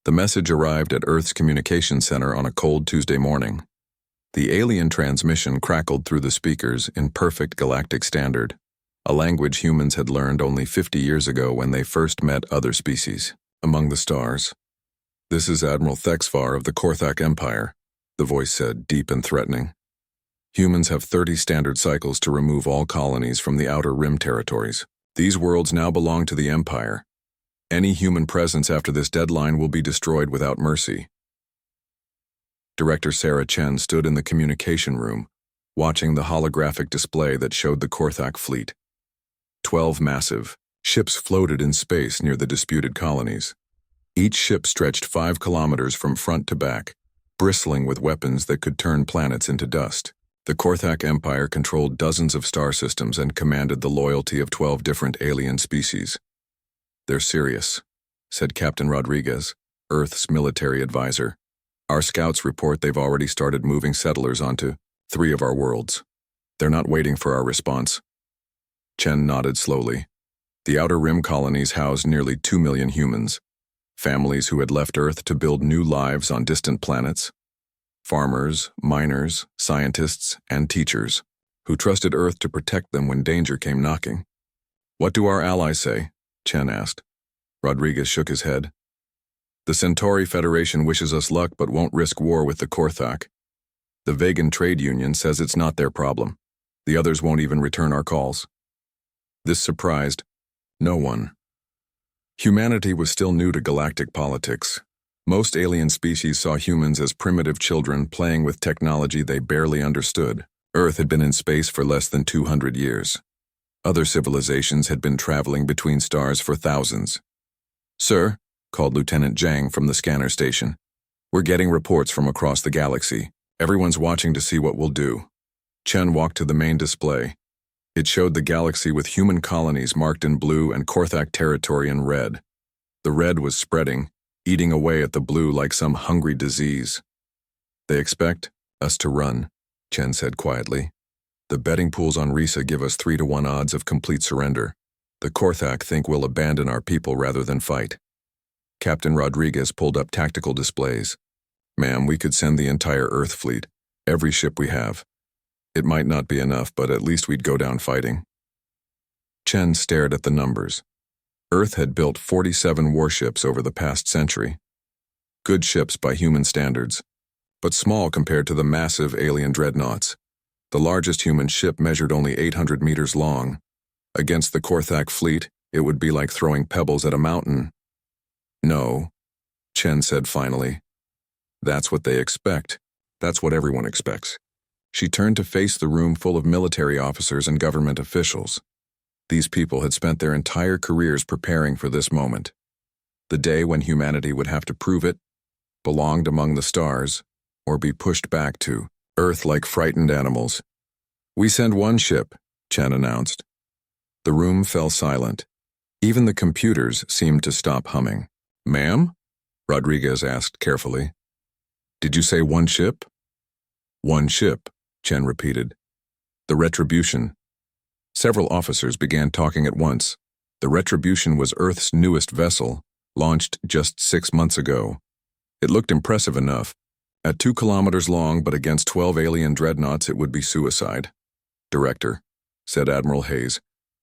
The message arrived at Earth's communication center on a cold Tuesday morning. The alien transmission crackled through the speakers in perfect galactic standard, a language humans had learned only 50 years ago when they first met other species. Among the stars. "This is Admiral Thexvar of the Korthak Empire," the voice said, deep and threatening. "Humans have 30 standard cycles to remove all colonies from the Outer Rim territories. These worlds now belong to the Empire. Any human presence after this deadline will be destroyed without mercy." Director Sarah Chen stood in the communication room, watching the holographic display that showed the Korthak fleet. 12 massive ships floated in space near the disputed colonies. Each ship stretched 5 kilometers from front to back, bristling with weapons that could turn planets into dust. The Korthak Empire controlled dozens of star systems and commanded the loyalty of 12 different alien species. "They're serious," said Captain Rodriguez, Earth's military advisor. "Our scouts report they've already started moving settlers onto 3 of our worlds. They're not waiting for our response." Chen nodded slowly. The Outer Rim colonies housed nearly 2 million humans, families who had left Earth to build new lives on distant planets. Farmers, miners, scientists, and teachers, who trusted Earth to protect them when danger came knocking. "What do our allies say?" Chen asked. Rodriguez shook his head. "The Centauri Federation wishes us luck but won't risk war with the Korthak. The Vegan Trade Union says it's not their problem. The others won't even return our calls." This surprised no one. Humanity was still new to galactic politics. Most alien species saw humans as primitive children playing with technology they barely understood. Earth had been in space for less than 200 years. Other civilizations had been traveling between stars for thousands. "Sir," called Lieutenant Zhang from the scanner station, "we're getting reports from across the galaxy. Everyone's watching to see what we'll do." Chen walked to the main display. It showed the galaxy with human colonies marked in blue and Korthak territory in red. The red was spreading, eating away at the blue like some hungry disease. "They expect us to run," Chen said quietly. "The betting pools on Risa give us 3-to-1 odds of complete surrender. The Korthak think we'll abandon our people rather than fight." Captain Rodriguez pulled up tactical displays. "Ma'am, we could send the entire Earth fleet, every ship we have. It might not be enough, but at least we'd go down fighting." Chen stared at the numbers. Earth had built 47 warships over the past century. Good ships by human standards, but small compared to the massive alien dreadnoughts. The largest human ship measured only 800 meters long. Against the Korthak fleet, it would be like throwing pebbles at a mountain. "No," Chen said finally. "That's what they expect. That's what everyone expects." She turned to face the room full of military officers and government officials. These people had spent their entire careers preparing for this moment. The day when humanity would have to prove it, belonged among the stars, or be pushed back to Earth like frightened animals. "We send one ship," Chen announced. The room fell silent. Even the computers seemed to stop humming. "Ma'am?" Rodriguez asked carefully. "Did you say one ship?" "One ship," Chen repeated. "The Retribution." Several officers began talking at once. The Retribution was Earth's newest vessel, launched just 6 months ago. It looked impressive enough. At 2 kilometers long, but against 12 alien dreadnoughts, it would be suicide. "Director," said Admiral Hayes,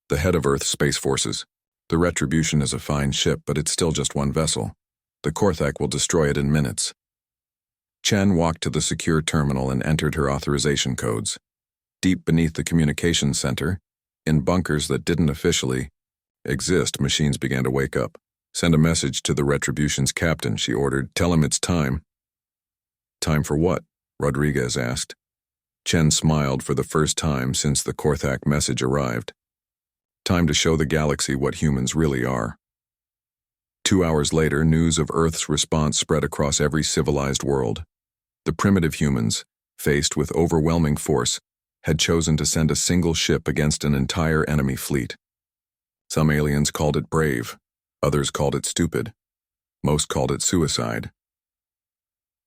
the head of Earth's Space Forces, "the Retribution is a fine ship, but it's still just one vessel. The Korthak will destroy it in minutes." Chen walked to the secure terminal and entered her authorization codes. Deep beneath the communications center, in bunkers that didn't officially exist, machines began to wake up. "Send a message to the Retribution's captain," she ordered. "Tell him it's time." "Time for what?" Rodriguez asked. Chen smiled for the first time since the Korthak message arrived. "Time to show the galaxy what humans really are." 2 hours later, news of Earth's response spread across every civilized world. The primitive humans, faced with overwhelming force, had chosen to send a single ship against an entire enemy fleet. Some aliens called it brave, others called it stupid, most called it suicide.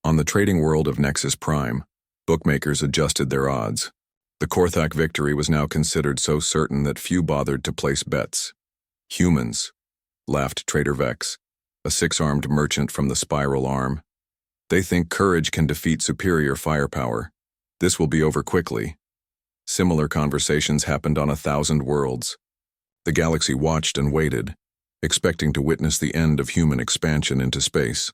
On the trading world of Nexus Prime, bookmakers adjusted their odds. The Korthak victory was now considered so certain that few bothered to place bets. "Humans," laughed Trader Vex. a six-armed merchant from the Spiral Arm. They think courage can defeat superior firepower. This will be over quickly. Similar conversations happened on 1,000 worlds. The galaxy watched and waited, expecting to witness the end of human expansion into space.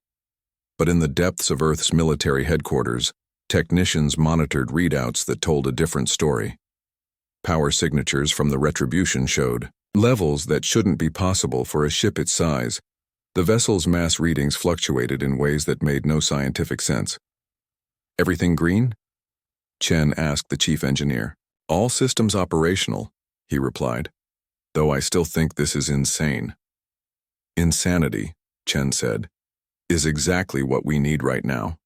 But in the depths of Earth's military headquarters, technicians monitored readouts that told a different story. Power signatures from the Retribution showed levels that shouldn't be possible for a ship its size. The vessel's mass readings fluctuated in ways that made no scientific sense. "Everything green?" Chen asked the chief engineer. "All systems operational," he replied, "though I still think this is insane." "Insanity," Chen said, "is exactly what we need right now."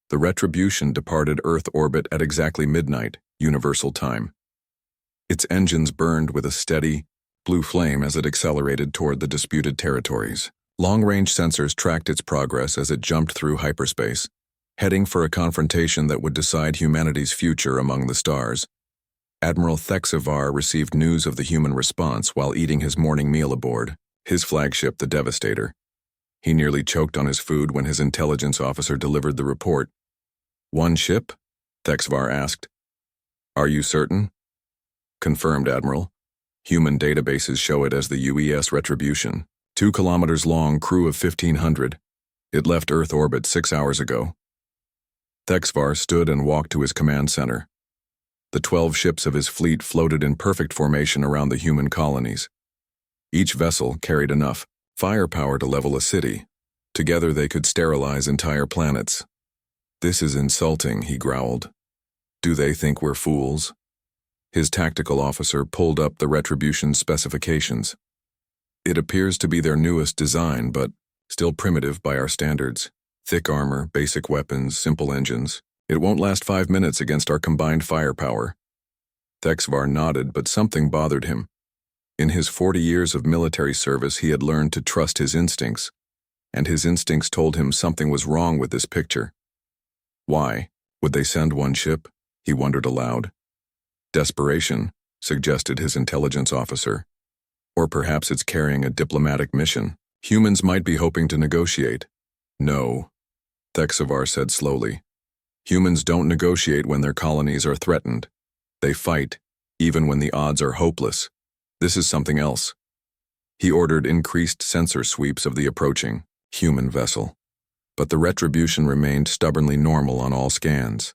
The Retribution departed Earth orbit at exactly midnight, Universal Time. Its engines burned with a steady, blue flame as it accelerated toward the disputed territories. Long-range sensors tracked its progress as it jumped through hyperspace, heading for a confrontation that would decide humanity's future among the stars. Admiral Thexavar received news of the human response while eating his morning meal aboard his flagship, the Devastator. He nearly choked on his food when his intelligence officer delivered the report. "One ship?" Thexavar asked. "Are you certain?" "Confirmed, Admiral. Human databases show it as the UES Retribution. 2 kilometers long, crew of 1,500. It left Earth orbit 6 hours ago." Thexavar stood and walked to his command center. The 12 ships of his fleet floated in perfect formation around the human colonies. Each vessel carried enough firepower to level a city. Together they could sterilize entire planets. "This is insulting," he growled. "Do they think we're fools?" His tactical officer pulled up the Retribution's specifications. "It appears to be their newest design, but still primitive by our standards. Thick armor, basic weapons, simple engines. It won't last 5 minutes against our combined firepower." Thexavar nodded, but something bothered him. In his 40 years of military service, he had learned to trust his instincts, and his instincts told him something was wrong with this picture. Why would they send one ship? He wondered aloud. Desperation, suggested his intelligence officer. Or perhaps it's carrying a diplomatic mission. Humans might be hoping to negotiate. "No," Thexavar said slowly. "Humans don't negotiate when their colonies are threatened. They fight, even when the odds are hopeless. This is something else." He ordered increased sensor sweeps of the approaching human vessel. But the Retribution remained stubbornly normal on all scans.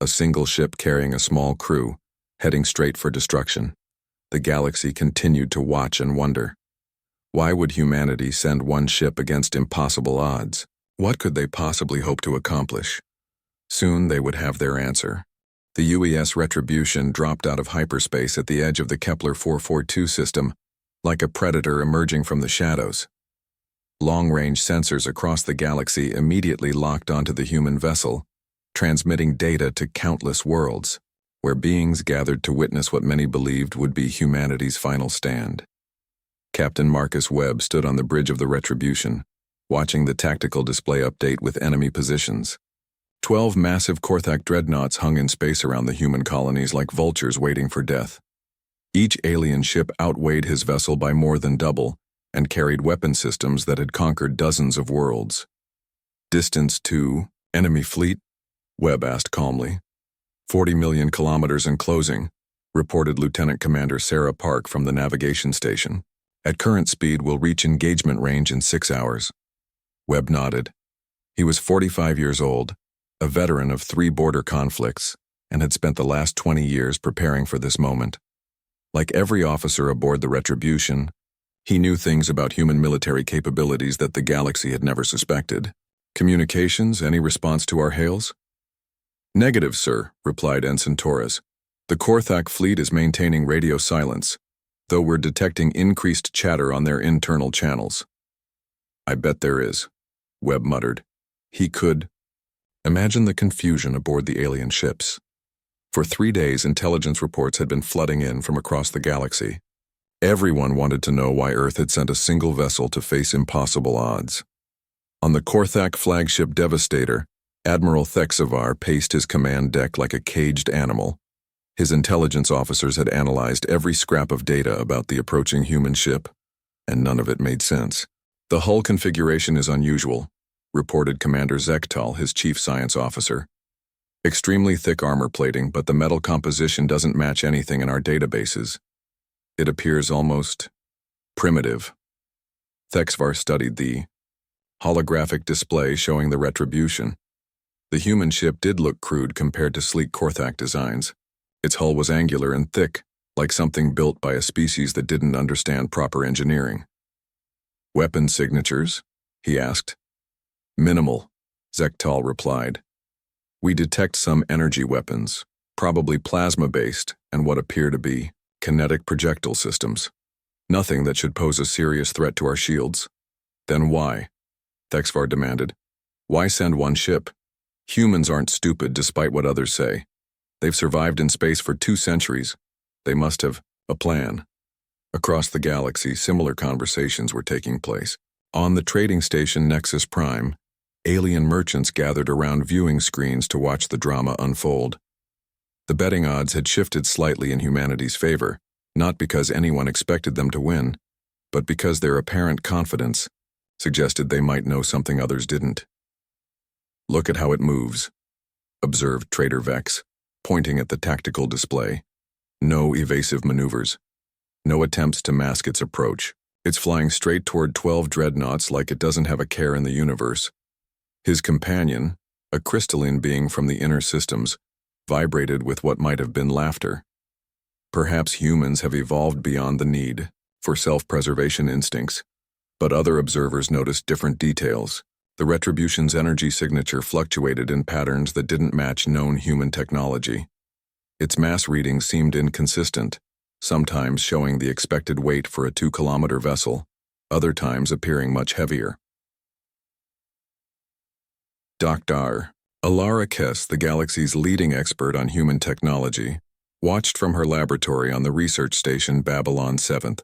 A single ship carrying a small crew, heading straight for destruction. The galaxy continued to watch and wonder. Why would humanity send one ship against impossible odds? What could they possibly hope to accomplish? Soon they would have their answer. The UES Retribution dropped out of hyperspace at the edge of the Kepler 442 system, like a predator emerging from the shadows. Long-range sensors across the galaxy immediately locked onto the human vessel, transmitting data to countless worlds, where beings gathered to witness what many believed would be humanity's final stand. Captain Marcus Webb stood on the bridge of the Retribution, watching the tactical display update with enemy positions. 12 massive Korthak dreadnoughts hung in space around the human colonies like vultures waiting for death. Each alien ship outweighed his vessel by more than double and carried weapon systems that had conquered dozens of worlds. "Distance to enemy fleet?" Webb asked calmly. 40 million kilometers and closing, reported Lieutenant Commander Sarah Park from the navigation station. "At current speed, we'll reach engagement range in 6 hours." Webb nodded. He was 45 years old, a veteran of 3 border conflicts, and had spent the last 20 years preparing for this moment. Like every officer aboard the Retribution, he knew things about human military capabilities that the galaxy had never suspected. "Communications, any response to our hails?" "Negative, sir," replied Ensign Torres. "The Korthak fleet is maintaining radio silence, though we're detecting increased chatter on their internal channels." "I bet there is," Webb muttered. He could imagine the confusion aboard the alien ships. For 3 days, intelligence reports had been flooding in from across the galaxy. Everyone wanted to know why Earth had sent a single vessel to face impossible odds. On the Korthak flagship Devastator, Admiral Thexavar paced his command deck like a caged animal. His intelligence officers had analyzed every scrap of data about the approaching human ship, and none of it made sense. The hull configuration is unusual, reported Commander Zektal, his chief science officer. Extremely thick armor plating, but the metal composition doesn't match anything in our databases. It appears almost primitive. Thexvar studied the holographic display showing the retribution. The human ship did look crude compared to sleek Korthak designs. Its hull was angular and thick, like something built by a species that didn't understand proper engineering. Weapon signatures? He asked. Minimal, Zektal replied. We detect some energy weapons, probably plasma-based, and what appear to be kinetic projectile systems. Nothing that should pose a serious threat to our shields. Then why? Thexvar demanded. Why send one ship? Humans aren't stupid despite what others say. They've survived in space for 2 centuries. They must have a plan. Across the galaxy, similar conversations were taking place. On the trading station Nexus Prime, alien merchants gathered around viewing screens to watch the drama unfold. The betting odds had shifted slightly in humanity's favor, not because anyone expected them to win, but because their apparent confidence suggested they might know something others didn't. Look at how it moves, observed Trader Vex, pointing at the tactical display. No evasive maneuvers. No attempts to mask its approach. It's flying straight toward 12 dreadnoughts like it doesn't have a care in the universe. His companion, a crystalline being from the inner systems, vibrated with what might have been laughter. Perhaps humans have evolved beyond the need for self-preservation instincts, but other observers noticed different details. The Retribution's energy signature fluctuated in patterns that didn't match known human technology. Its mass readings seemed inconsistent, sometimes showing the expected weight for a 2-kilometer vessel, other times appearing much heavier. Dr. Alara Kess, the galaxy's leading expert on human technology, watched from her laboratory on the research station Babylon 7th.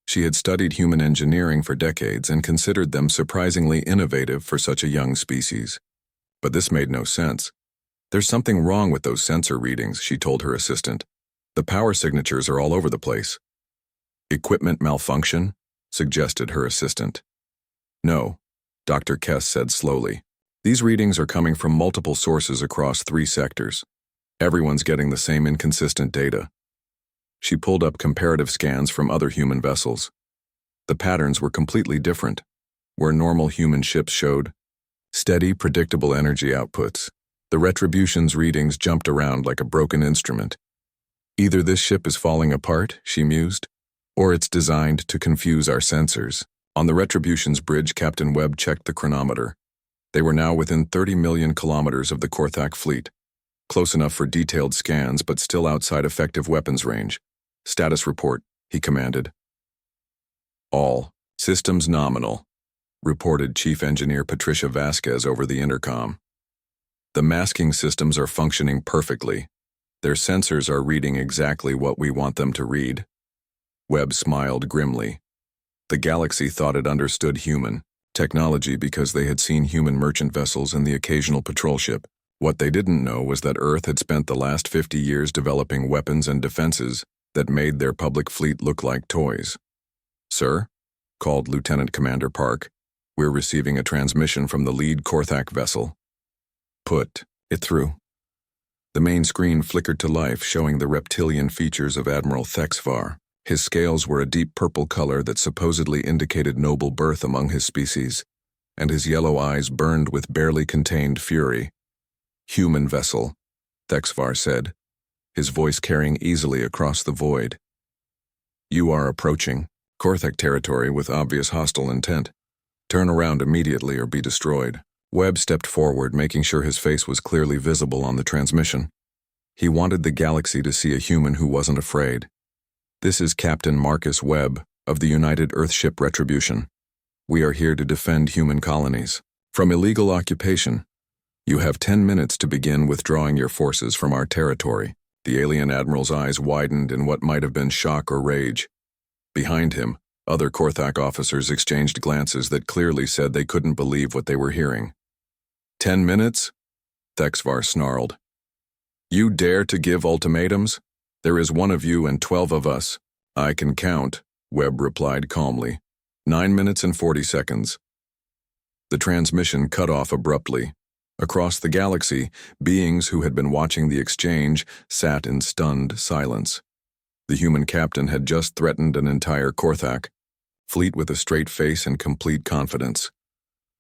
She had studied human engineering for decades and considered them surprisingly innovative for such a young species. But this made no sense. There's something wrong with those sensor readings, she told her assistant. The power signatures are all over the place. Equipment malfunction? Suggested her assistant. No, Dr. Kess said slowly. These readings are coming from multiple sources across 3 sectors. Everyone's getting the same inconsistent data. She pulled up comparative scans from other human vessels. The patterns were completely different. Where normal human ships showed steady, predictable energy outputs, the Retribution's readings jumped around like a broken instrument. Either this ship is falling apart, she mused, or it's designed to confuse our sensors. On the Retribution's bridge, Captain Webb checked the chronometer. They were now within 30 million kilometers of the Korthak fleet. Close enough for detailed scans, but still outside effective weapons range. Status report, he commanded. All systems nominal, reported Chief Engineer Patricia Vasquez over the intercom. The masking systems are functioning perfectly. Their sensors are reading exactly what we want them to read. Webb smiled grimly. The galaxy thought it understood human technology because they had seen human merchant vessels and the occasional patrol ship. What they didn't know was that Earth had spent the last 50 years developing weapons and defenses that made their public fleet look like toys. Sir, called Lieutenant Commander Park, we're receiving a transmission from the lead Korthak vessel. Put it through. The main screen flickered to life, showing the reptilian features of Admiral Thexvar. His scales were a deep purple color that supposedly indicated noble birth among his species, and his yellow eyes burned with barely contained fury. Human vessel, Thexvar said, his voice carrying easily across the void. You are approaching Korthak territory with obvious hostile intent. Turn around immediately or be destroyed. Webb stepped forward, making sure his face was clearly visible on the transmission. He wanted the galaxy to see a human who wasn't afraid. This is Captain Marcus Webb of the United Earthship Retribution. We are here to defend human colonies from illegal occupation. You have 10 minutes to begin withdrawing your forces from our territory. The alien admiral's eyes widened in what might have been shock or rage. Behind him, other Korthak officers exchanged glances that clearly said they couldn't believe what they were hearing. 10 minutes? Thexvar snarled. You dare to give ultimatums? There is one of you and 12 of us. I can count, Webb replied calmly. 9 minutes and 40 seconds. The transmission cut off abruptly. Across the galaxy, beings who had been watching the exchange sat in stunned silence. The human captain had just threatened an entire Korthak, fleet with a straight face and complete confidence.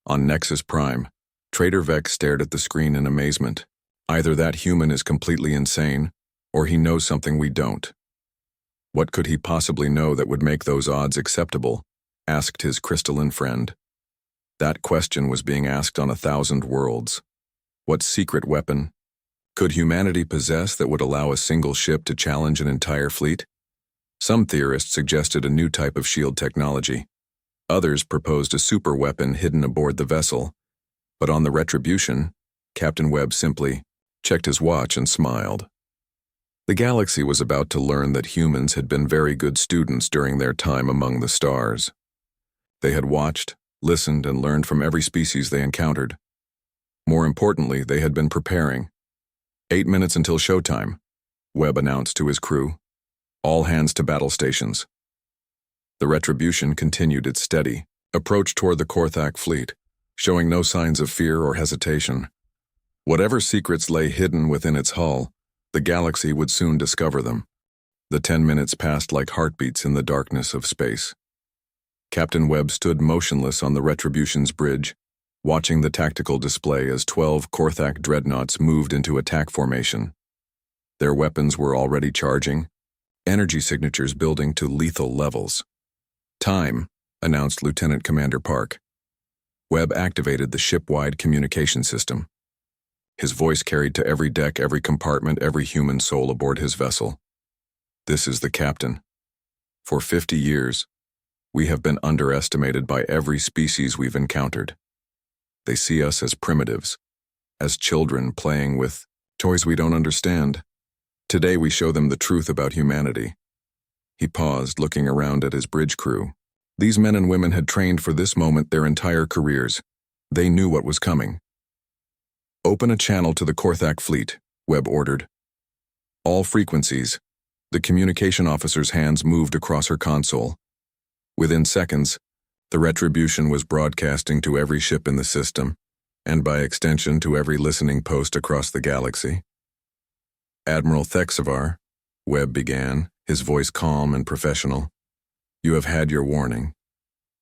On Nexus Prime, Trader Vex stared at the screen in amazement. Either that human is completely insane, or he knows something we don't. What could he possibly know that would make those odds acceptable? Asked his crystalline friend. That question was being asked on 1,000 worlds. What secret weapon could humanity possess that would allow a single ship to challenge an entire fleet? Some theorists suggested a new type of shield technology. Others proposed a super weapon hidden aboard the vessel. But on the Retribution, Captain Webb simply checked his watch and smiled. The galaxy was about to learn that humans had been very good students during their time among the stars. They had watched, listened, and learned from every species they encountered. More importantly, they had been preparing. 8 minutes until showtime, Webb announced to his crew. All hands to battle stations. The Retribution continued its steady approach toward the Korthak fleet, showing no signs of fear or hesitation. Whatever secrets lay hidden within its hull, the galaxy would soon discover them. The 10 minutes passed like heartbeats in the darkness of space. Captain Webb stood motionless on the Retribution's bridge, watching the tactical display as 12 Korthak dreadnoughts moved into attack formation. Their weapons were already charging, energy signatures building to lethal levels. Time, announced Lieutenant Commander Park. Webb activated the ship-wide communication system. His voice carried to every deck, every compartment, every human soul aboard his vessel. This is the captain. For 50 years, we have been underestimated by every species we've encountered. They see us as primitives, as children playing with toys we don't understand. Today we show them the truth about humanity. He paused, looking around at his bridge crew. These men and women had trained for this moment their entire careers. They knew what was coming. Open a channel to the Korthak fleet, Webb ordered. All frequencies. The communication officer's hands moved across her console. Within seconds, the Retribution was broadcasting to every ship in the system, and by extension to every listening post across the galaxy. Admiral Thexavar, Webb began, his voice calm and professional. You have had your warning.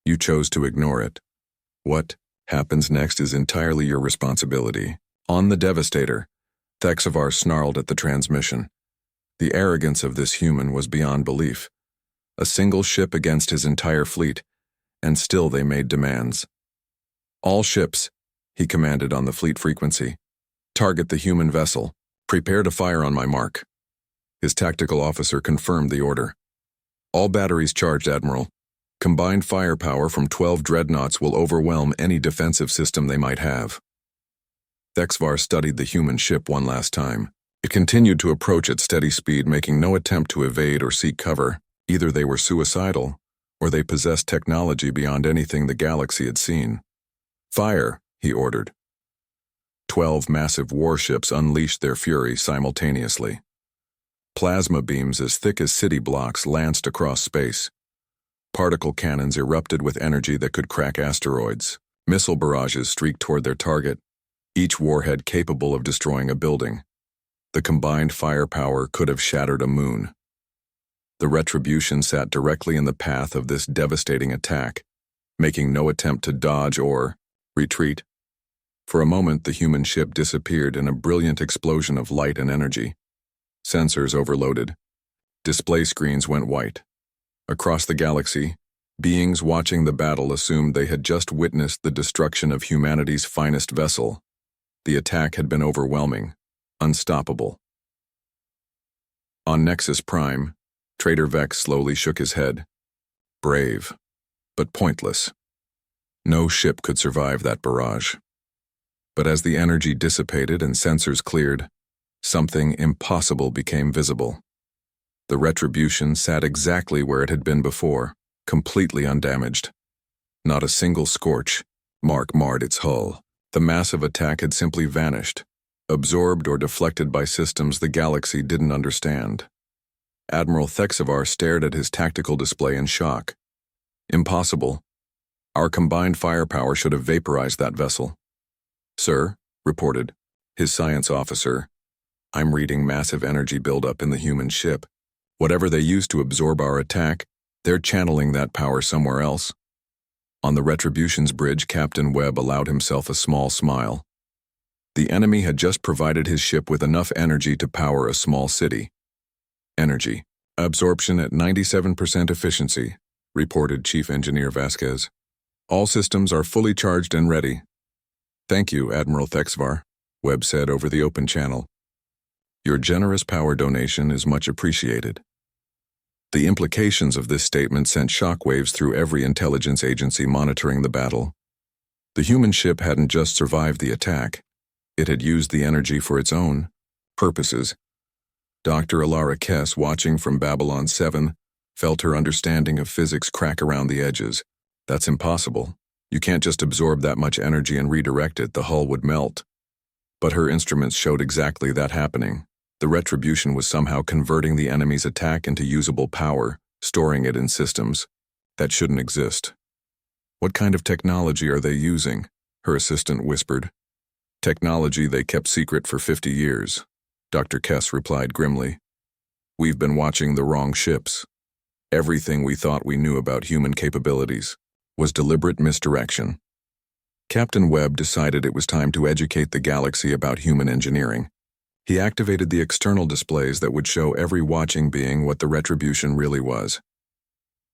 You chose to ignore it. What happens next is entirely your responsibility. On the Devastator, Thexavar snarled at the transmission. The arrogance of this human was beyond belief. A single ship against his entire fleet, and still they made demands. All ships, he commanded on the fleet frequency. Target the human vessel. Prepare to fire on my mark. His tactical officer confirmed the order. All batteries charged, Admiral. Combined firepower from 12 dreadnoughts will overwhelm any defensive system they might have. Thexavar studied the human ship one last time. It continued to approach at steady speed, making no attempt to evade or seek cover. Either they were suicidal, or they possessed technology beyond anything the galaxy had seen. Fire, he ordered. 12 massive warships unleashed their fury simultaneously. Plasma beams as thick as city blocks lanced across space. Particle cannons erupted with energy that could crack asteroids. Missile barrages streaked toward their target, each warhead capable of destroying a building. The combined firepower could have shattered a moon. The Retribution sat directly in the path of this devastating attack, making no attempt to dodge or retreat. For a moment, the human ship disappeared in a brilliant explosion of light and energy. Sensors overloaded. Display screens went white. Across the galaxy, beings watching the battle assumed they had just witnessed the destruction of humanity's finest vessel. The attack had been overwhelming, unstoppable. On Nexus Prime, Trader Vex slowly shook his head. Brave, but pointless. No ship could survive that barrage. But as the energy dissipated and sensors cleared, something impossible became visible. The Retribution sat exactly where it had been before, completely undamaged. Not a single scorch mark marred its hull. The massive attack had simply vanished, absorbed or deflected by systems the galaxy didn't understand. Admiral Thexavar stared at his tactical display in shock. Impossible, Our combined firepower should have vaporized that vessel. Sir, reported his science officer, I'm reading massive energy buildup in the human ship. Whatever they used to absorb our attack, they're channeling that power somewhere else. On the Retribution's bridge, Captain Webb allowed himself a small smile. The enemy had just provided his ship with enough energy to power a small city. Energy. Absorption at 97% efficiency, reported Chief Engineer Vasquez. All systems are fully charged and ready. Thank you, Admiral Thexvar, Webb said over the open channel. Your generous power donation is much appreciated. The implications of this statement sent shockwaves through every intelligence agency monitoring the battle. The human ship hadn't just survived the attack. It had used the energy for its own purposes. Dr. Alara Kess, watching from Babylon 7, felt her understanding of physics crack around the edges. That's impossible. You can't just absorb that much energy and redirect it, the hull would melt. But her instruments showed exactly that happening. The Retribution was somehow converting the enemy's attack into usable power, storing it in systems that shouldn't exist. What kind of technology are they using? Her assistant whispered. Technology they kept secret for 50 years, Dr. Kess replied grimly. We've been watching the wrong ships. Everything we thought we knew about human capabilities was deliberate misdirection. Captain Webb decided it was time to educate the galaxy about human engineering. He activated the external displays that would show every watching being what the Retribution really was.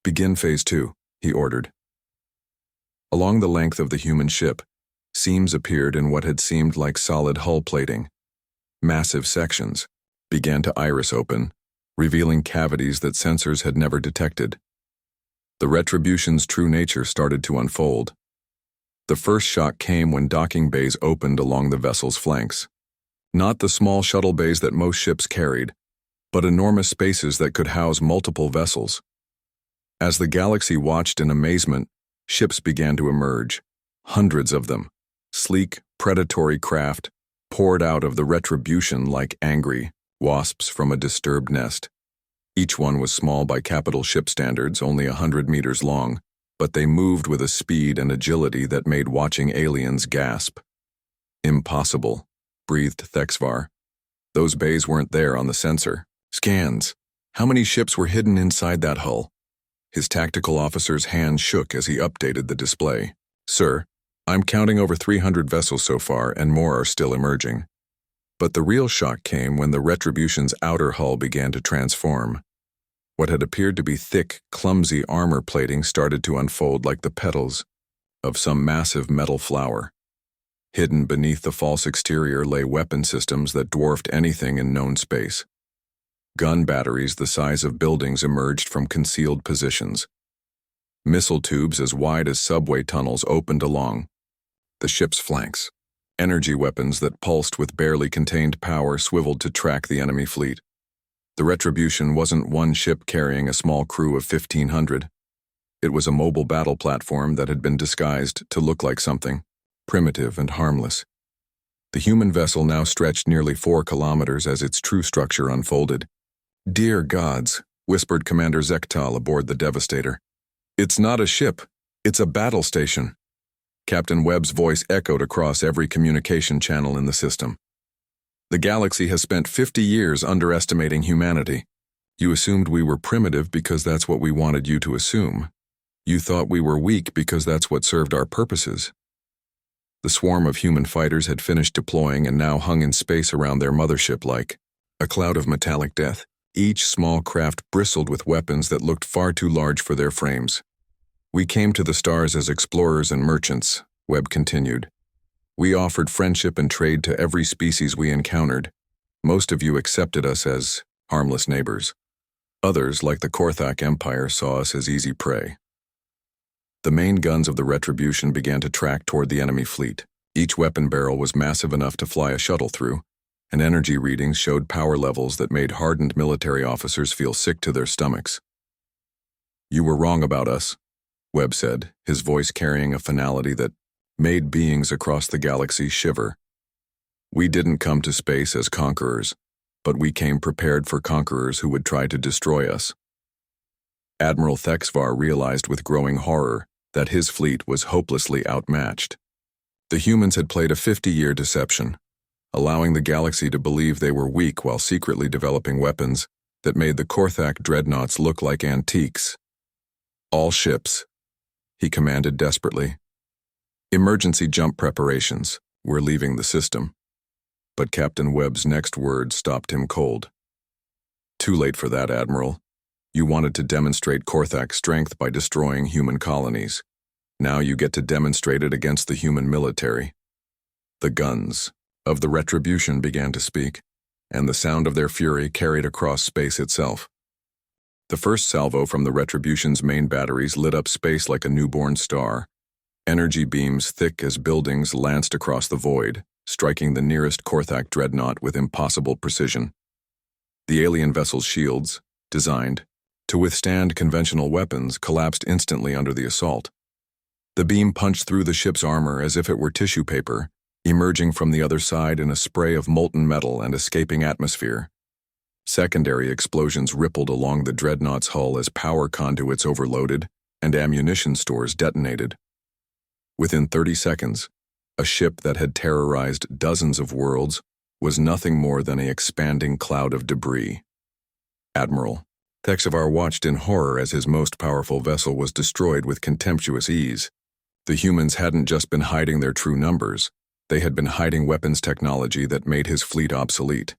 Begin Phase 2, he ordered. Along the length of the human ship, seams appeared in what had seemed like solid hull plating. Massive sections began to iris open, revealing cavities that sensors had never detected. The Retribution's true nature started to unfold. The first shock came when docking bays opened along the vessel's flanks. Not the small shuttle bays that most ships carried, but enormous spaces that could house multiple vessels. As the galaxy watched in amazement, ships began to emerge. Hundreds of them, sleek, predatory craft, poured out of the Retribution like angry wasps from a disturbed nest. Each one was small by capital ship standards, only 100 meters long, but they moved with a speed and agility that made watching aliens gasp. Impossible, breathed Thexvar. Those bays weren't there on the sensor. Scans. How many ships were hidden inside that hull? His tactical officer's hand shook as he updated the display. Sir, I'm counting over 300 vessels so far, and more are still emerging. But the real shock came when the Retribution's outer hull began to transform. What had appeared to be thick, clumsy armor plating started to unfold like the petals of some massive metal flower. Hidden beneath the false exterior lay weapon systems that dwarfed anything in known space. Gun batteries the size of buildings emerged from concealed positions. Missile tubes as wide as subway tunnels opened along the ship's flanks. Energy weapons that pulsed with barely contained power swiveled to track the enemy fleet. The Retribution wasn't one ship carrying a small crew of 1,500. It was a mobile battle platform that had been disguised to look like something primitive and harmless. The human vessel now stretched nearly 4 kilometers as its true structure unfolded. Dear gods, whispered Commander Zektal aboard the Devastator. It's not a ship, it's a battle station. Captain Webb's voice echoed across every communication channel in the system. The galaxy has spent 50 years underestimating humanity. You assumed we were primitive because that's what we wanted you to assume. You thought we were weak because that's what served our purposes. The swarm of human fighters had finished deploying and now hung in space around their mothership like a cloud of metallic death. Each small craft bristled with weapons that looked far too large for their frames. We came to the stars as explorers and merchants, Webb continued. We offered friendship and trade to every species we encountered. Most of you accepted us as harmless neighbors. Others, like the Korthak Empire, saw us as easy prey. The main guns of the Retribution began to track toward the enemy fleet. Each weapon barrel was massive enough to fly a shuttle through, and energy readings showed power levels that made hardened military officers feel sick to their stomachs. You were wrong about us, Webb said, his voice carrying a finality that made beings across the galaxy shiver. We didn't come to space as conquerors, but we came prepared for conquerors who would try to destroy us. Admiral Thexvar realized with growing horror that his fleet was hopelessly outmatched. The humans had played a 50-year deception, allowing the galaxy to believe they were weak while secretly developing weapons that made the Korthak dreadnoughts look like antiques. "All ships," he commanded desperately. "Emergency jump preparations. We're leaving the system." But Captain Webb's next word stopped him cold. "Too late for that, Admiral. You wanted to demonstrate Korthak's strength by destroying human colonies. Now you get to demonstrate it against the human military." The guns of the Retribution began to speak, and the sound of their fury carried across space itself. The first salvo from the Retribution's main batteries lit up space like a newborn star. Energy beams thick as buildings lanced across the void, striking the nearest Korthak dreadnought with impossible precision. The alien vessel's shields, designed to withstand conventional weapons, collapsed instantly under the assault. The beam punched through the ship's armor as if it were tissue paper, emerging from the other side in a spray of molten metal and escaping atmosphere. Secondary explosions rippled along the dreadnought's hull as power conduits overloaded and ammunition stores detonated. Within 30 seconds, a ship that had terrorized dozens of worlds was nothing more than an expanding cloud of debris. Admiral Texavar watched in horror as his most powerful vessel was destroyed with contemptuous ease. The humans hadn't just been hiding their true numbers, they had been hiding weapons technology that made his fleet obsolete.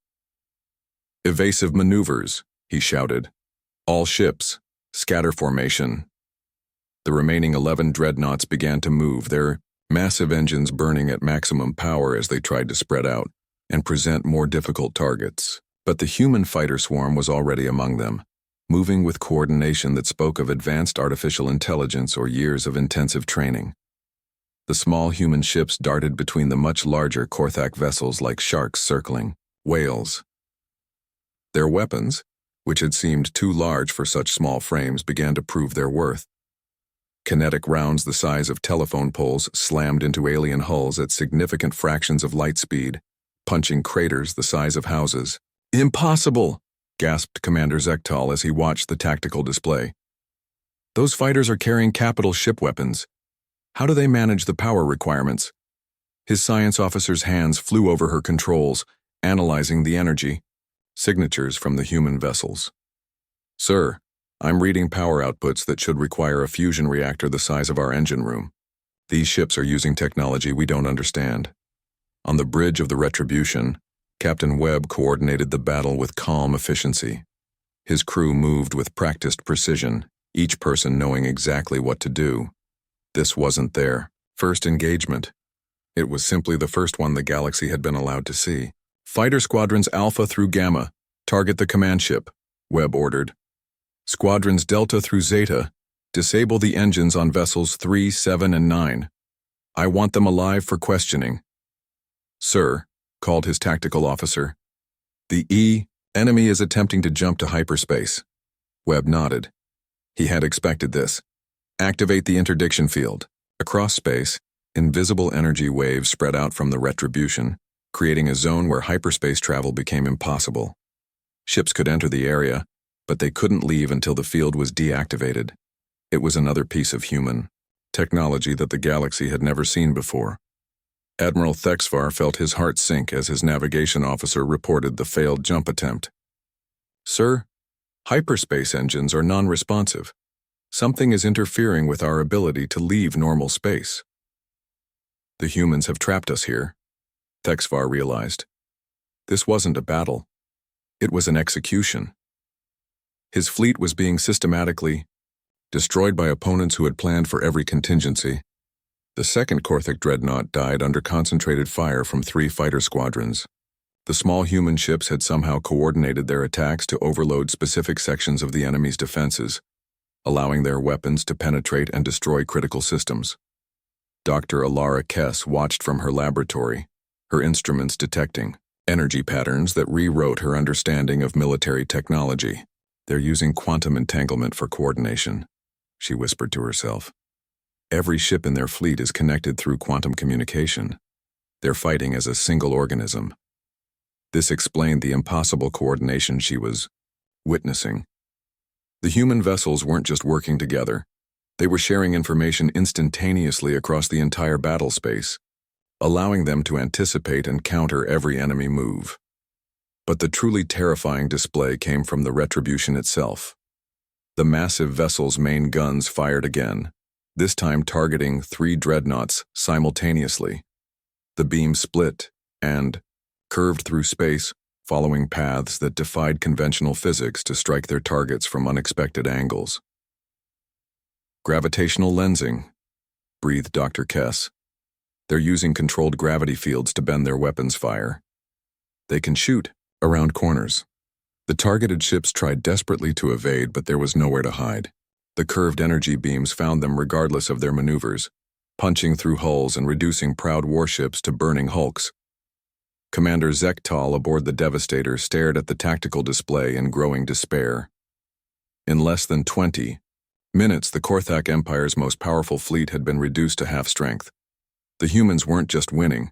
"Evasive maneuvers," he shouted. "All ships, scatter formation." The remaining 11 dreadnoughts began to move, their massive engines burning at maximum power as they tried to spread out and present more difficult targets. But the human fighter swarm was already among them, moving with coordination that spoke of advanced artificial intelligence or years of intensive training. The small human ships darted between the much larger Korthak vessels like sharks circling whales. Their weapons, which had seemed too large for such small frames, began to prove their worth. Kinetic rounds the size of telephone poles slammed into alien hulls at significant fractions of light speed, punching craters the size of houses. "Impossible!" gasped Commander Zektal as he watched the tactical display. "Those fighters are carrying capital ship weapons. How do they manage the power requirements?" His science officer's hands flew over her controls, analyzing the energy. Signatures from the human vessels. "Sir, I'm reading power outputs that should require a fusion reactor the size of our engine room. These ships are using technology we don't understand." On the bridge of the Retribution, Captain Webb coordinated the battle with calm efficiency. His crew moved with practiced precision, each person knowing exactly what to do. This wasn't their first engagement. It was simply the first one the galaxy had been allowed to see. "Fighter Squadrons Alpha through Gamma, target the command ship," Webb ordered. "Squadrons Delta through Zeta, disable the engines on vessels 3, 7, and 9. I want them alive for questioning." "Sir," called his tactical officer. "The enemy is attempting to jump to hyperspace." Webb nodded. He had expected this. "Activate the interdiction field." Across space, invisible energy waves spread out from the Retribution, creating a zone where hyperspace travel became impossible. Ships could enter the area, but they couldn't leave until the field was deactivated. It was another piece of human technology that the galaxy had never seen before. Admiral Thexvar felt his heart sink as his navigation officer reported the failed jump attempt. "Sir, hyperspace engines are non-responsive. Something is interfering with our ability to leave normal space." "The humans have trapped us here," Thexvar realized. This wasn't a battle. It was an execution. His fleet was being systematically destroyed by opponents who had planned for every contingency. The second Korthak dreadnought died under concentrated fire from 3 fighter squadrons. The small human ships had somehow coordinated their attacks to overload specific sections of the enemy's defenses, allowing their weapons to penetrate and destroy critical systems. Dr. Alara Kess watched from her laboratory, her instruments detecting energy patterns that rewrote her understanding of military technology. "They're using quantum entanglement for coordination," she whispered to herself. "Every ship in their fleet is connected through quantum communication. They're fighting as a single organism." This explained the impossible coordination she was witnessing. The human vessels weren't just working together. They were sharing information instantaneously across the entire battle space, allowing them to anticipate and counter every enemy move. But the truly terrifying display came from the Retribution itself. The massive vessel's main guns fired again, this time targeting 3 dreadnoughts simultaneously. The beam split and curved through space, following paths that defied conventional physics to strike their targets from unexpected angles. Gravitational lensing, breathed Dr. Kess. They're using controlled gravity fields to bend their weapons fire. They can shoot around corners. The targeted ships tried desperately to evade, but there was nowhere to hide. The curved energy beams found them regardless of their maneuvers, punching through hulls and reducing proud warships to burning hulks. Commander Zektal aboard the Devastator stared at the tactical display in growing despair. In less than 20 minutes, the Korthak Empire's most powerful fleet had been reduced to half strength. The humans weren't just winning,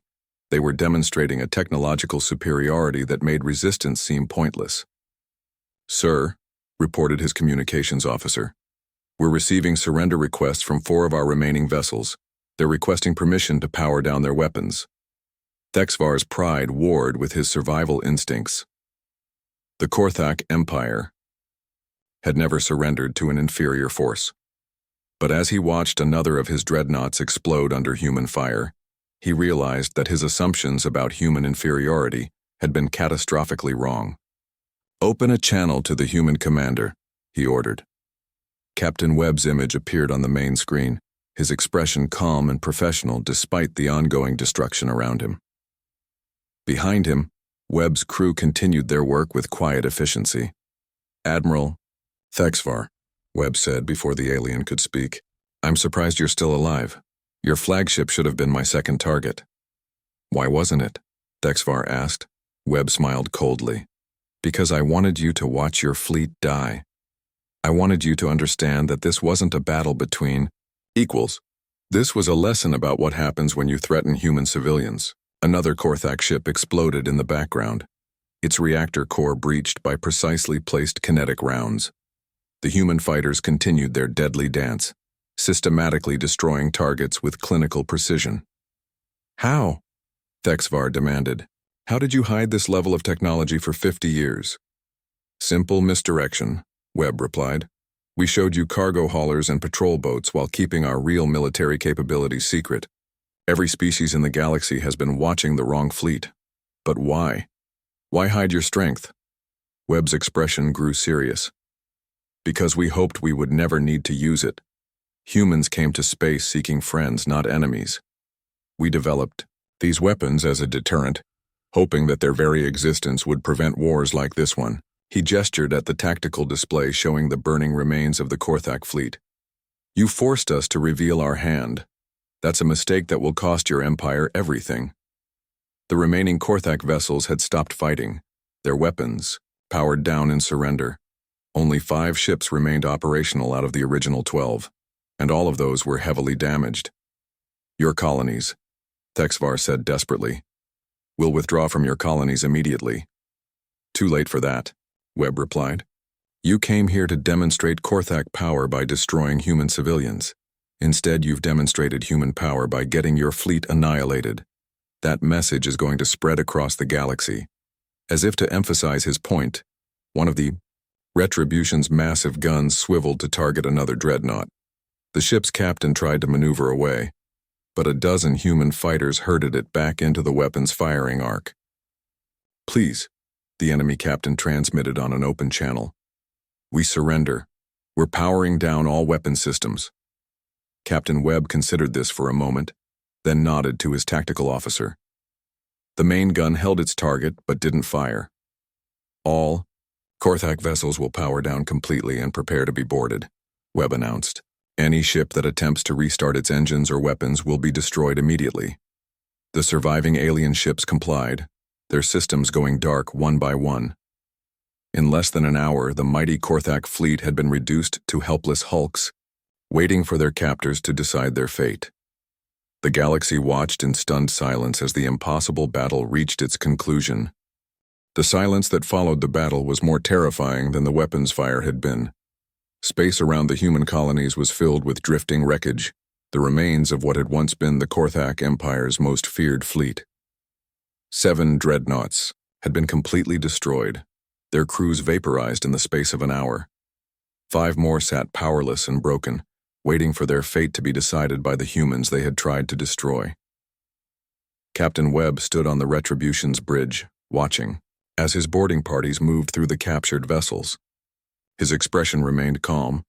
they were demonstrating a technological superiority that made resistance seem pointless. "Sir," reported his communications officer, "we're receiving surrender requests from 4 of our remaining vessels. They're requesting permission to power down their weapons." Thexvar's pride warred with his survival instincts. The Korthak Empire had never surrendered to an inferior force. But as he watched another of his dreadnoughts explode under human fire, he realized that his assumptions about human inferiority had been catastrophically wrong. "Open a channel to the human commander," he ordered. Captain Webb's image appeared on the main screen, his expression calm and professional despite the ongoing destruction around him. Behind him, Webb's crew continued their work with quiet efficiency. "Admiral Thexvar," Webb said before the alien could speak, "I'm surprised you're still alive. Your flagship should have been my second target." "Why wasn't it?" Thexvar asked. Webb smiled coldly. "Because I wanted you to watch your fleet die. I wanted you to understand that this wasn't a battle between equals. This was a lesson about what happens when you threaten human civilians." Another Korthak ship exploded in the background, its reactor core breached by precisely placed kinetic rounds. The human fighters continued their deadly dance, systematically destroying targets with clinical precision. "How?" Thexvar demanded. "How did you hide this level of technology for 50 years? "Simple misdirection," Webb replied. "We showed you cargo haulers and patrol boats while keeping our real military capabilities secret. Every species in the galaxy has been watching the wrong fleet. But why? Why hide your strength?" Webb's expression grew serious. "Because we hoped we would never need to use it. Humans came to space seeking friends, not enemies. We developed these weapons as a deterrent, hoping that their very existence would prevent wars like this one." He gestured at the tactical display showing the burning remains of the Korthak fleet. "You forced us to reveal our hand. That's a mistake that will cost your empire everything." The remaining Korthak vessels had stopped fighting, their weapons powered down in surrender. Only 5 ships remained operational out of the original 12, and all of those were heavily damaged. "Your colonies," Thexvar said desperately. "We'll withdraw from your colonies immediately." "Too late for that," Webb replied. "You came here to demonstrate Korthak power by destroying human civilians. Instead, you've demonstrated human power by getting your fleet annihilated. That message is going to spread across the galaxy." As if to emphasize his point, one of the Retribution's massive guns swiveled to target another dreadnought. The ship's captain tried to maneuver away, but a dozen human fighters herded it back into the weapon's firing arc. "Please," the enemy captain transmitted on an open channel. "We surrender. We're powering down all weapon systems." Captain Webb considered this for a moment, then nodded to his tactical officer. The main gun held its target but didn't fire. "All Korthak vessels will power down completely and prepare to be boarded," Webb announced. "Any ship that attempts to restart its engines or weapons will be destroyed immediately." The surviving alien ships complied, their systems going dark one by one. In less than an hour, the mighty Korthak fleet had been reduced to helpless hulks, waiting for their captors to decide their fate. The galaxy watched in stunned silence as the impossible battle reached its conclusion. The silence that followed the battle was more terrifying than the weapons fire had been. Space around the human colonies was filled with drifting wreckage, the remains of what had once been the Korthak Empire's most feared fleet. 7 dreadnoughts had been completely destroyed, their crews vaporized in the space of an hour. 5 more sat powerless and broken, waiting for their fate to be decided by the humans they had tried to destroy. Captain Webb stood on the Retribution's bridge, watching, as his boarding parties moved through the captured vessels. His expression remained calm,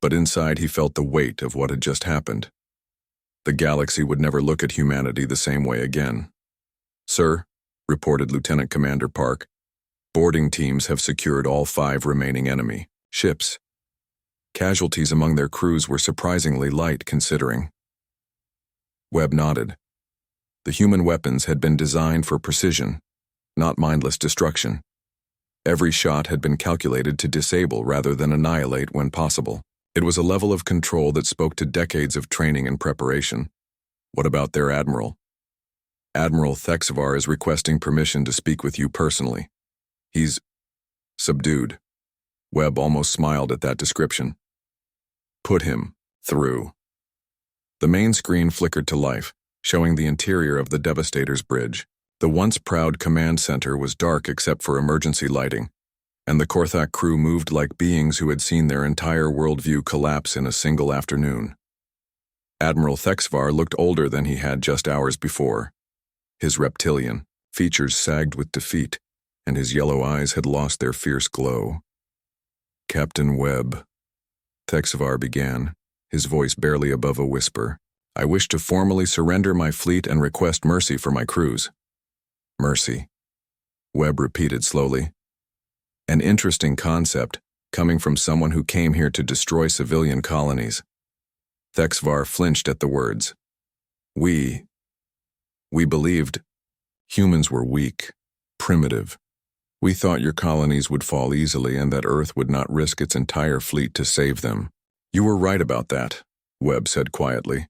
but inside he felt the weight of what had just happened. The galaxy would never look at humanity the same way again. "Sir," reported Lieutenant Commander Park, "boarding teams have secured all 5 remaining enemy ships. Casualties among their crews were surprisingly light considering." Webb nodded. The human weapons had been designed for precision, not mindless destruction. Every shot had been calculated to disable rather than annihilate when possible. It was a level of control that spoke to decades of training and preparation. "What about their admiral?" "Admiral Thexvar is requesting permission to speak with you personally. He's subdued." Webb almost smiled at that description. "Put him through." The main screen flickered to life, showing the interior of the Devastator's bridge. The once proud command center was dark except for emergency lighting, and the Korthak crew moved like beings who had seen their entire worldview collapse in a single afternoon. Admiral Thexvar looked older than he had just hours before. His reptilian features sagged with defeat, and his yellow eyes had lost their fierce glow. "Captain Webb," Thexvar began, his voice barely above a whisper, "I wish to formally surrender my fleet and request mercy for my crews." "Mercy," Webb repeated slowly. An interesting concept, coming from someone who came here to destroy civilian colonies. Thexvar flinched at the words. We believed humans were weak, primitive. We thought your colonies would fall easily and that Earth would not risk its entire fleet to save them." "You were right about that," Webb said quietly.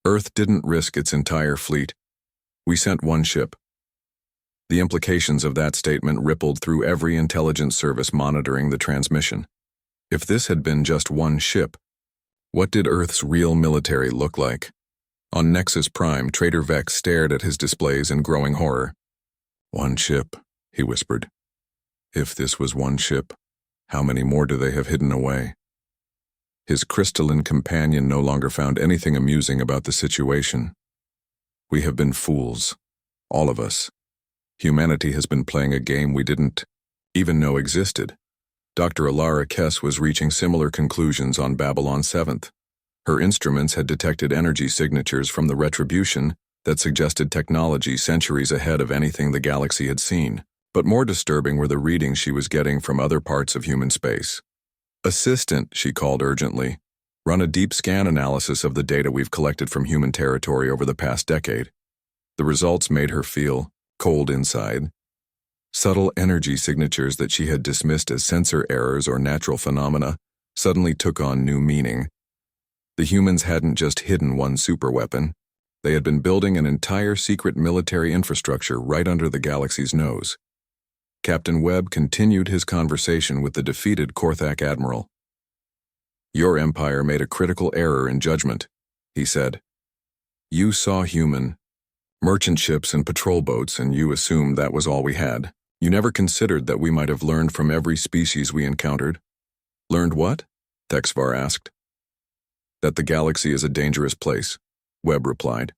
"Earth didn't risk its entire fleet. We sent 1 ship." The implications of that statement rippled through every intelligence service monitoring the transmission. If this had been just 1 ship, what did Earth's real military look like? On Nexus Prime, Trader Vex stared at his displays in growing horror. "1 ship," he whispered. "If this was 1 ship, how many more do they have hidden away?" His crystalline companion no longer found anything amusing about the situation. "We have been fools, all of us. Humanity has been playing a game we didn't even know existed." Dr. Alara Kess was reaching similar conclusions on Babylon 7th. Her instruments had detected energy signatures from the Retribution that suggested technology centuries ahead of anything the galaxy had seen. But more disturbing were the readings she was getting from other parts of human space. "Assistant," she called urgently, "run a deep scan analysis of the data we've collected from human territory over the past decade." The results made her feel cold inside. Subtle energy signatures that she had dismissed as sensor errors or natural phenomena suddenly took on new meaning. The humans hadn't just hidden 1 superweapon. They had been building an entire secret military infrastructure right under the galaxy's nose. Captain Webb continued his conversation with the defeated Korthak admiral. "Your empire made a critical error in judgment," he said. "You saw human merchant ships and patrol boats, and you assumed that was all we had. You never considered that we might have learned from every species we encountered." "Learned what?" Thexvar asked. "That the galaxy is a dangerous place," Webb replied.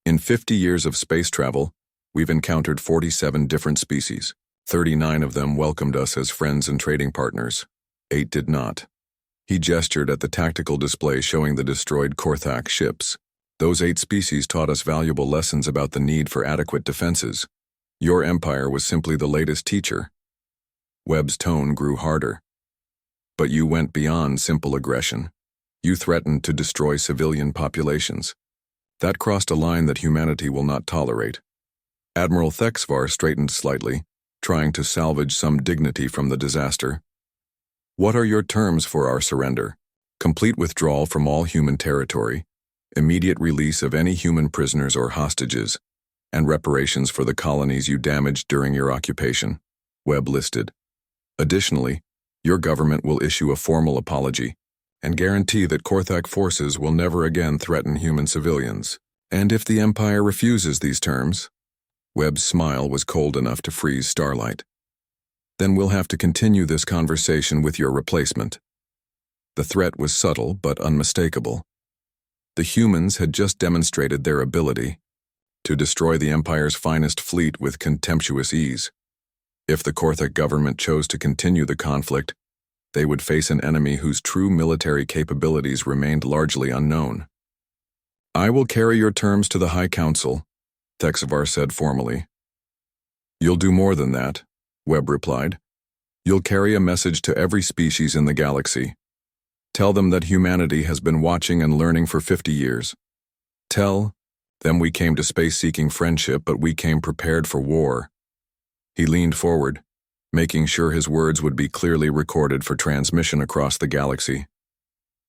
"In 50 years of space travel, we've encountered 47 different species. 39 of them welcomed us as friends and trading partners. 8 did not." He gestured at the tactical display showing the destroyed Korthak ships. "Those 8 species taught us valuable lessons about the need for adequate defenses. Your empire was simply the latest teacher." Webb's tone grew harder. "But you went beyond simple aggression. You threatened to destroy civilian populations. That crossed a line that humanity will not tolerate." Admiral Thexvar straightened slightly, trying to salvage some dignity from the disaster. "What are your terms for our surrender? Complete withdrawal from all human territory, immediate release of any human prisoners or hostages, and reparations for the colonies you damaged during your occupation," Webb listed. "Additionally, Your government will issue a formal apology and guarantee that Korthak forces will never again threaten human civilians. And if the Empire refuses these terms, Webb's smile was cold enough to freeze Starlight. Then we'll have to continue this conversation with your replacement. The threat was subtle but unmistakable. The humans had just demonstrated their ability to destroy the Empire's finest fleet with contemptuous ease. If the Korthak government chose to continue the conflict, they would face an enemy whose true military capabilities remained largely unknown. I will carry your terms to the High Council, Thexavar said formally. You'll do more than that, Webb replied. You'll carry a message to every species in the galaxy. Tell them that humanity has been watching and learning for 50 years. Tell them we came to space seeking friendship, but we came prepared for war. He leaned forward, making sure his words would be clearly recorded for transmission across the galaxy.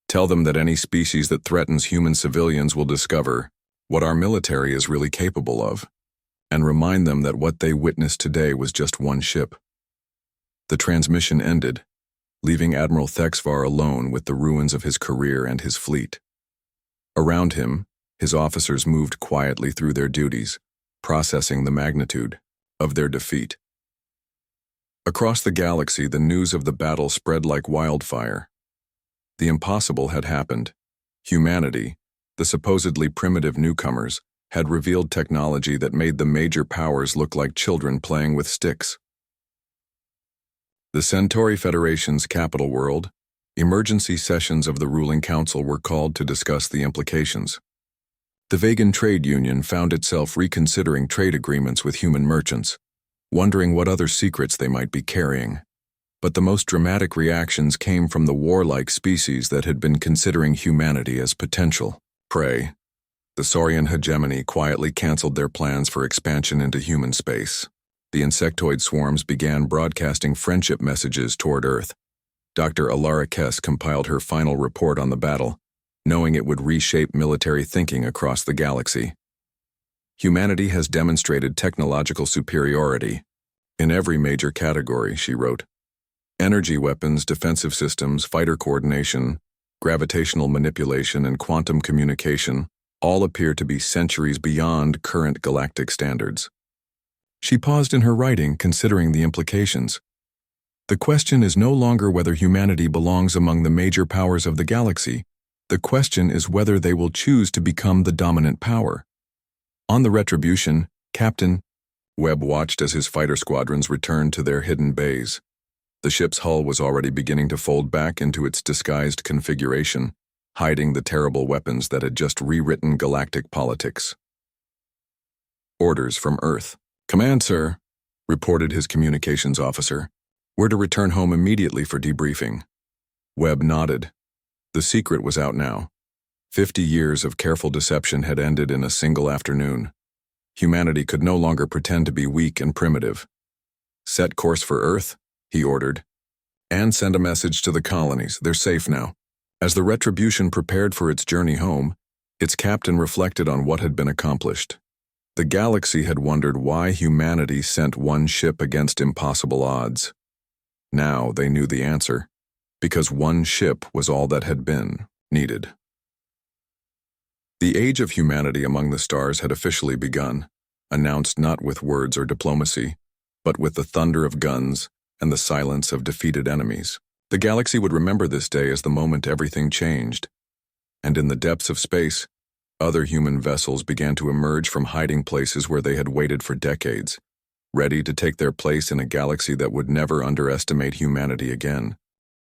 Tell them that any species that threatens human civilians will discover what our military is really capable of, and remind them that what they witnessed today was just one ship. The transmission ended, leaving Admiral Thexvar alone with the ruins of his career and his fleet. Around him, his officers moved quietly through their duties, processing the magnitude of their defeat. Across the galaxy, the news of the battle spread like wildfire. The impossible had happened. Humanity, the supposedly primitive newcomers, had revealed technology that made the major powers look like children playing with sticks. The Centauri Federation's capital world, emergency sessions of the ruling council were called to discuss the implications. The Vegan Trade Union found itself reconsidering trade agreements with human merchants, wondering what other secrets they might be carrying. But the most dramatic reactions came from the warlike species that had been considering humanity as potential prey. The Saurian hegemony quietly canceled their plans for expansion into human space. The insectoid swarms began broadcasting friendship messages toward Earth. Dr. Alara Kess compiled her final report on the battle, knowing it would reshape military thinking across the galaxy. Humanity has demonstrated technological superiority in every major category, she wrote. Energy weapons, defensive systems, fighter coordination, gravitational manipulation, and quantum communication all appear to be centuries beyond current galactic standards. She paused in her writing, considering the implications. The question is no longer whether humanity belongs among the major powers of the galaxy. The question is whether they will choose to become the dominant power. On the Retribution, Captain Webb watched as his fighter squadrons returned to their hidden bays. The ship's hull was already beginning to fold back into its disguised configuration, hiding the terrible weapons that had just rewritten galactic politics. Orders from Earth. Command, sir, reported his communications officer. We're to return home immediately for debriefing. Webb nodded. The secret was out now. 50 years of careful deception had ended in a single afternoon. Humanity could no longer pretend to be weak and primitive. Set course for Earth, he ordered, and send a message to the colonies. They're safe now. As the Retribution prepared for its journey home, its captain reflected on what had been accomplished. The galaxy had wondered why humanity sent one ship against impossible odds. Now they knew the answer, because one ship was all that had been needed. The age of humanity among the stars had officially begun, announced not with words or diplomacy, but with the thunder of guns and the silence of defeated enemies. The galaxy would remember this day as the moment everything changed. And in the depths of space, other human vessels began to emerge from hiding places where they had waited for decades, ready to take their place in a galaxy that would never underestimate humanity again.